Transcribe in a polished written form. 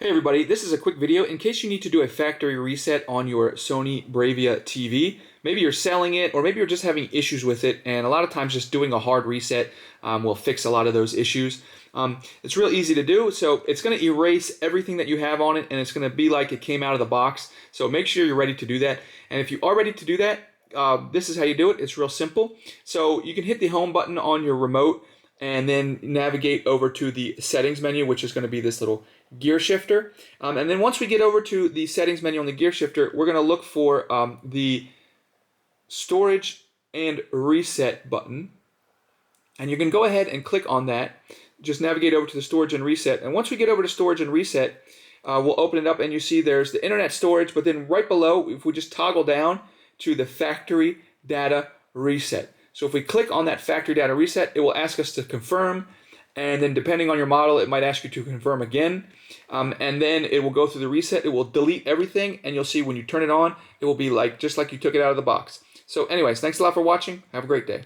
Hey everybody, this is a quick video in case you need to do a factory reset on your Sony Bravia TV. Maybe you're selling it or maybe you're just having issues with it, and a lot of times just doing a hard reset will fix a lot of those issues. It's real easy to do, so it's going to erase everything that you have on it and it's going to be like it came out of the box. So make sure you're ready to do that, and if you are ready to do that, this is how you do it. It's real simple. So you can hit the home button on your remote and then navigate over to the settings menu, which is going to be this little gear shifter. And then once we get over to the settings menu on the gear shifter, we're going to look for the storage and reset button. And you can go ahead and click on that. Just navigate over to the storage and reset. And once we get over to storage and reset, we'll open it up and you see there's the internet storage, but then right below, if we just toggle down to the factory data reset. So if we click on that factory data reset, it will ask us to confirm, and then depending on your model, it might ask you to confirm again, and then it will go through the reset. It will delete everything, and you'll see when you turn it on, it will be like just like you took it out of the box. So anyways, thanks a lot for watching. Have a great day.